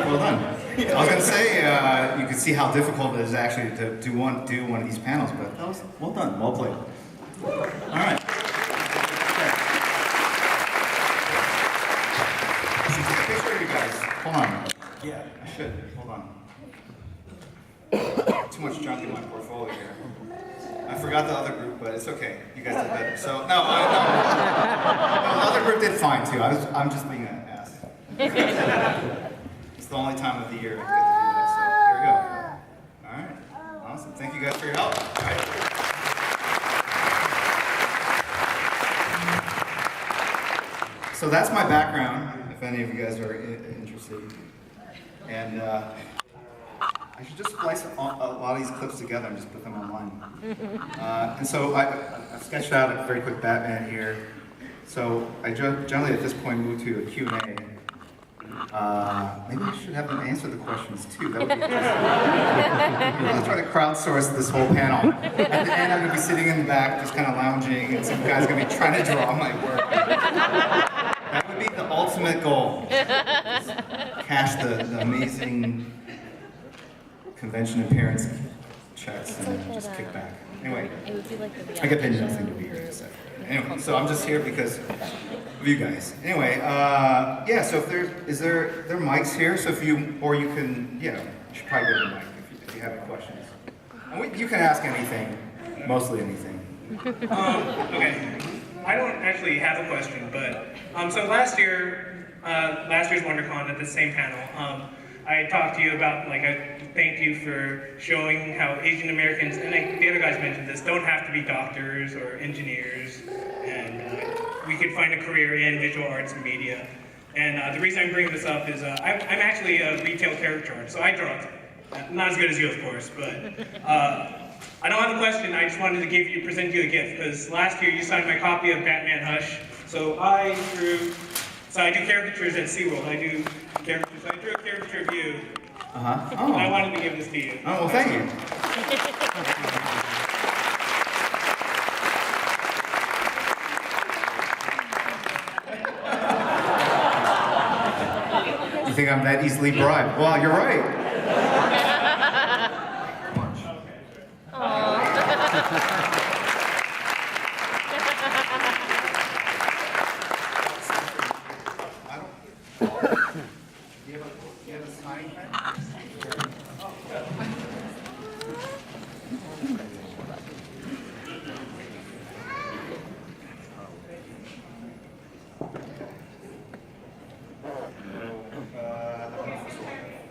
Well done. I was going to say, you can see how difficult it is actually to do one of these panels, but that was well done, well played. All right. I should take a picture of you guys. Hold on. Yeah, I should. Hold on. Too much junk in my portfolio here. I forgot the other group, but it's okay. You guys did better. So no, no, the other group did fine too. I'm just being an ass. It's the only time of the year I get to do that. So here we go. All right. Awesome. Thank you guys for your help. All right. So that's my background, if any of you guys are interested. And I should just splice a lot of these clips together and just put them online. And so I've sketched out a very quick Batman here. So I generally at this point move to a Q&A. Maybe I should have them answer the questions too. That would be interesting. Let's try to crowdsource this whole panel. At the end, I'm going to be sitting in the back, just kind of lounging, and some guy's going to be trying to draw my work. That would be the ultimate goal. Just cash the amazing convention appearance checks and then just kick back. Anyway, I get paid nothing to be here. Anyway, so I'm just here because of you guys. Anyway, yeah. So if there are mics here. So if you can, you should probably go to the mic if you have any questions. And you can ask anything, mostly anything. Okay. I don't actually have a question, but so last year's WonderCon at the same panel, I talked to you about, I thanked you for showing how Asian Americans, and the other guys mentioned this, don't have to be doctors or engineers, and we could find a career in visual arts and media. And the reason I'm bringing this up is I'm actually a retail caricature artist, so I draw. Not as good as you, of course, but I don't have a question. I just wanted to present you a gift, because last year you signed my copy of Batman Hush. So I do caricatures at SeaWorld. I do caricatures. I drew a caricature of you. Uh-huh. Oh. And I wanted to give this to you. Oh, well, thank you. You think I'm that easily bribed? Well, you're right.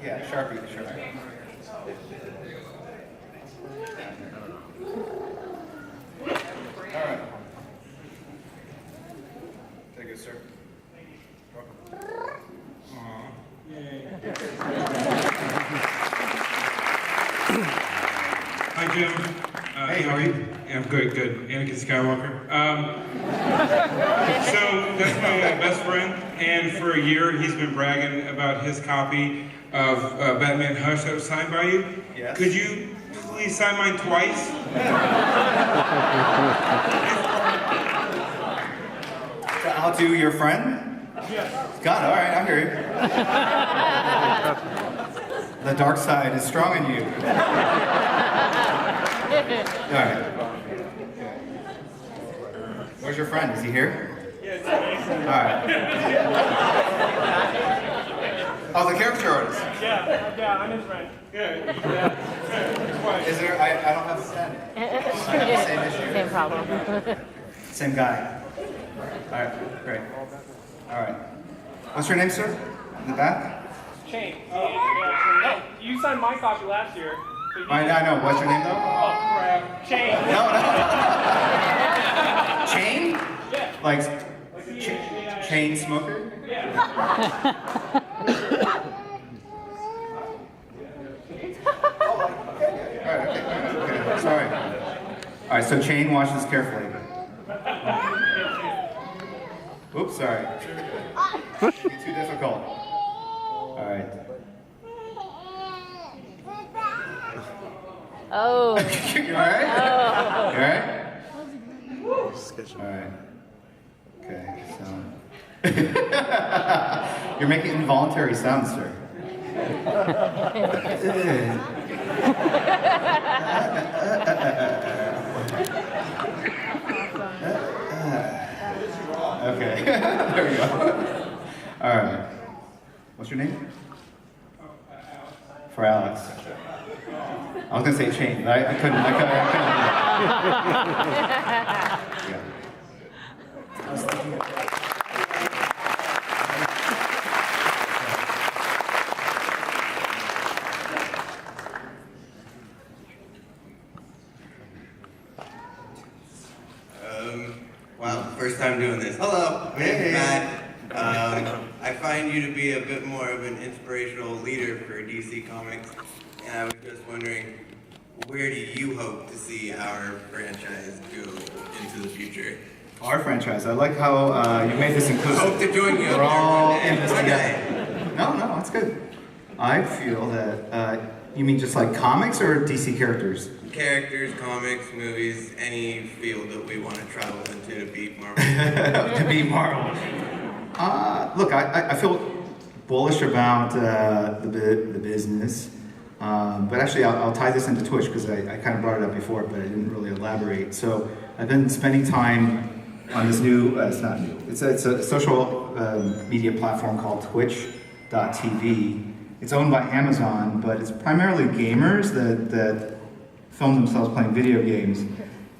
Yeah, Sharpie. All right. Take it, sir. Welcome. Hi, Jim. Hey, how are you? I'm good. Anakin Skywalker. So that's my best friend, and for a year he's been bragging about his copy of Batman Hush that was signed by you. Yes. Could you please sign mine twice? I'll do your friend? Yes. God, all right, I hear you. The dark side is strong in you. All right. Where's your friend? Is he here? Yes. All right. Oh, the caricature artist. Yeah, I'm his friend. Is there? I don't have a pen. I have the same issue. Same problem. Same guy. All right, great. All right. What's your name, sir? In the back? Shane. No, you signed my copy last year. So I know. What's your name, though? Oh, crap. Shane. No. Chain? Yeah. Like Yeah. chain smoker? Yeah. Okay. Sorry. All right. So Chain washes carefully. Oops. Sorry. It's too difficult. All right. Oh. You all right? Oh. You all right? All right. Okay. So You're making involuntary sounds, sir. Okay, there we go. All right. What's your name? For Alex. I was gonna say Shane, but I couldn't. Yeah. I was thinking Wow, first time doing this. Hello, my name's Matt. I find you to be a bit more of an inspirational leader for DC Comics, and I was just wondering, where do you hope to see our franchise go into the future? Our franchise. I like how you made this inclusive. Hope to join you. We're all in this one together. day. No, that's good. I feel that you mean just like comics or DC characters? Characters, comics, movies, any field that we want to travel into to beat Marvel. To beat Marvel. Look, I feel bullish about the business, but actually I'll tie this into Twitch because I kind of brought it up before, but I didn't really elaborate. So I've been spending time on this new, it's not new, it's a social media platform called twitch.tv. It's owned by Amazon, but it's primarily gamers that film themselves playing video games,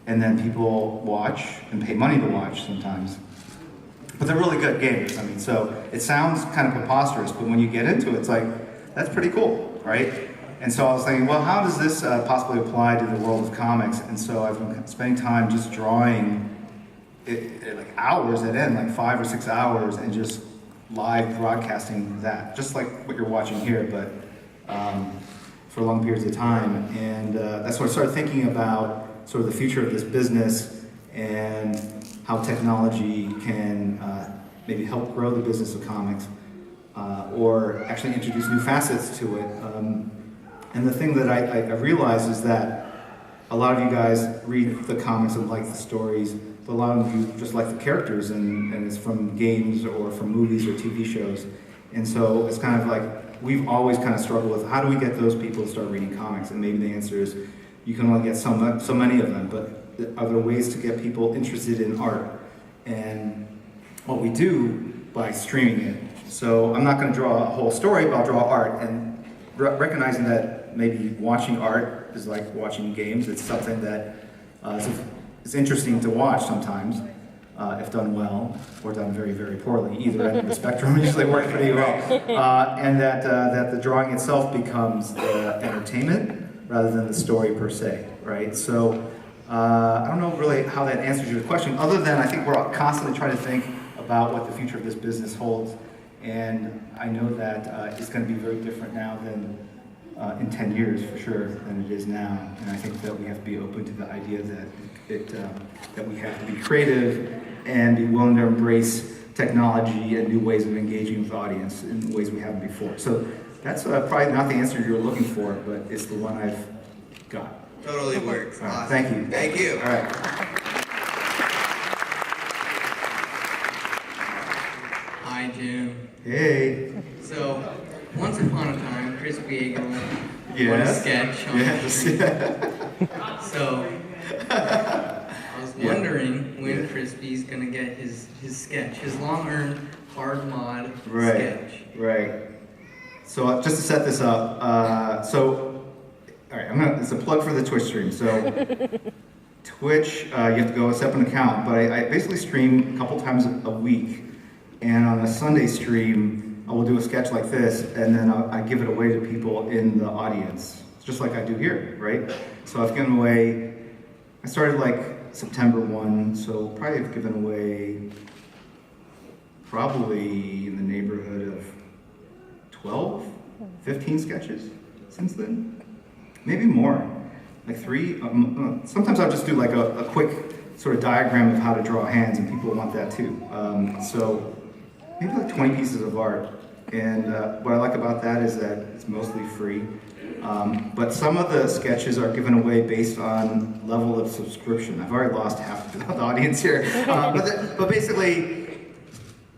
and then people watch and pay money to watch sometimes. But they're really good gamers. I mean, so it sounds kind of preposterous, but when you get into it, it's like, that's pretty cool, right? And so I was thinking, well, how does this possibly apply to the world of comics? And so I've been spending time just drawing it like hours at end, like 5 or 6 hours, and just live broadcasting that, just like what you're watching here, but for long periods of time. And that's when I started thinking about sort of the future of this business and how technology can maybe help grow the business of comics or actually introduce new facets to it. And the thing that I realized is that a lot of you guys read the comics and like the stories, but a lot of you just like the characters, and it's from games or from movies or TV shows. And so it's kind of like, we've always kind of struggled with how do we get those people to start reading comics? And maybe the answer is you can only get so many of them, but are there ways to get people interested in art? And what we do by streaming it. So I'm not going to draw a whole story, but I'll draw art, and recognizing that maybe watching art is like watching games. It's something that it's interesting to watch sometimes, if done well, or done very, very poorly. Either end of the spectrum usually work pretty well. And that the drawing itself becomes the entertainment rather than the story per se, right? So I don't know really how that answers your question, other than I think we're constantly trying to think about what the future of this business holds. And I know that it's going to be very different now than in 10 years for sure than it is now. And I think that we have to be open to the idea that that we have to be creative and be willing to embrace technology and new ways of engaging with the audience in ways we haven't before. So that's probably not the answer you're looking for, but it's the one I've got. Totally works. All right, Awesome. thank you. Thank you. All right. Hi, Jim. Hey. So, once upon a time, Chris Viego wrote a Yes. sketch on Yes. So, I was wondering when Crispy's gonna get his sketch, his long-earned hard mod sketch. Right. So just to set this up, all right, it's a plug for the Twitch stream. So Twitch, you have to go set up an account, but I basically stream a couple times a week. And on a Sunday stream, I will do a sketch like this, and then I give it away to people in the audience, just like I do here, right? So I've given away, I started like September 1, so probably I've given away probably in the neighborhood of 12, 15 sketches since then. Maybe more, like 3. Sometimes I'll just do like a quick sort of diagram of how to draw hands, and people want that too. So maybe like 20 pieces of art. And what I like about that is that it's mostly free. But some of the sketches are given away based on level of subscription. I've already lost half of the audience here. But basically,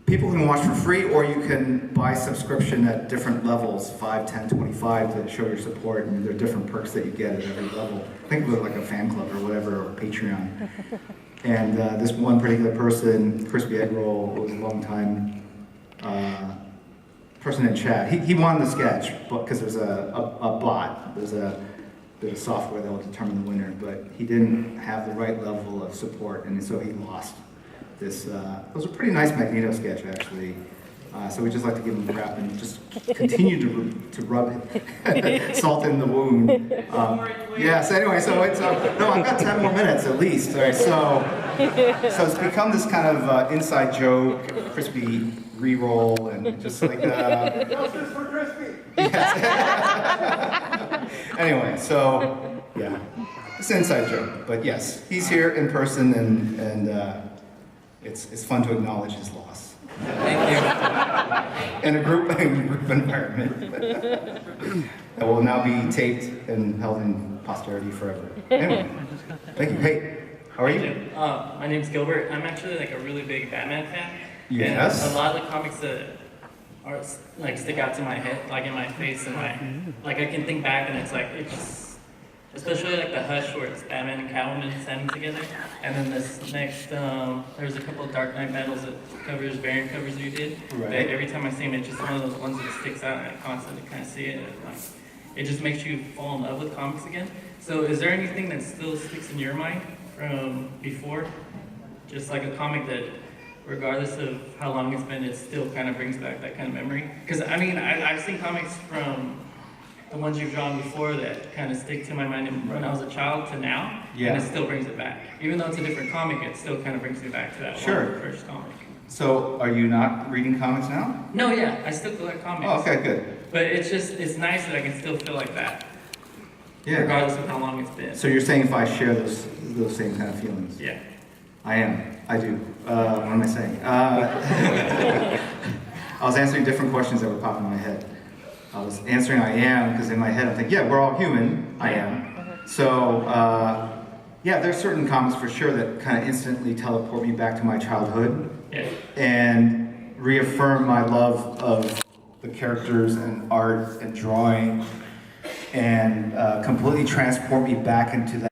people can watch for free, or you can buy subscription at different levels, 5, 10, 25, to show your support, and there are different perks that you get at every level. Think of it like a fan club or whatever, or Patreon. And this one particular person, Crispy Egg Roll, was a long time person in chat. He won the sketch because there's a bot. There's a bit of software that will determine the winner, but he didn't have the right level of support, and so he lost. This it was a pretty nice Magneto sketch, actually. So we just like to give him crap and just continue to rub salt in the wound. Yes. Anyway, so it's no, I've got 10 more minutes at least. All right, so it's become this kind of inside joke, Crispy re-roll, and just like justice for Crispy. Yes. Anyway, so yeah, it's an inside joke, but yes, he's here in person, and it's fun to acknowledge his loss. Thank you. In a group environment that will now be taped and held in posterity forever. Anyway, thank you. Hey, how are you? My name's Gilbert. I'm actually like a really big Batman fan. Yes. And a lot of the comics that are like stick out to my head, like in my face, and like I can think back, and it's like it's just. Especially like the Hush where it's Batman and Catwoman standing together. And then this next, there's a couple of Dark Knight battles that variant covers you did. Right. But every time I see them, it's just one of those ones that sticks out and I constantly kind of see it. And like, it just makes you fall in love with comics again. So is there anything that still sticks in your mind from before? Just like a comic that, regardless of how long it's been, it still kind of brings back that kind of memory? Because I mean, I've seen comics from the ones you've drawn before that kind of stick to my mind when I was a child to now, and it still brings it back. Even though it's a different comic, it still kind of brings me back to that one first comic. So, are you not reading comics now? No, yeah, I still collect comics. Oh, okay, good. But it's nice that I can still feel like that, Yeah. regardless of how long it's been. So you're saying if I share those same kind of feelings? Yeah. I am. I do. What am I saying? I was answering different questions that were popping in my head. I was answering I am, because in my head I'm thinking, yeah, we're all human. I am. So, yeah, there's certain comics for sure that kind of instantly teleport me back to my childhood. Yeah. And reaffirm my love of the characters and art and drawing, and completely transport me back into that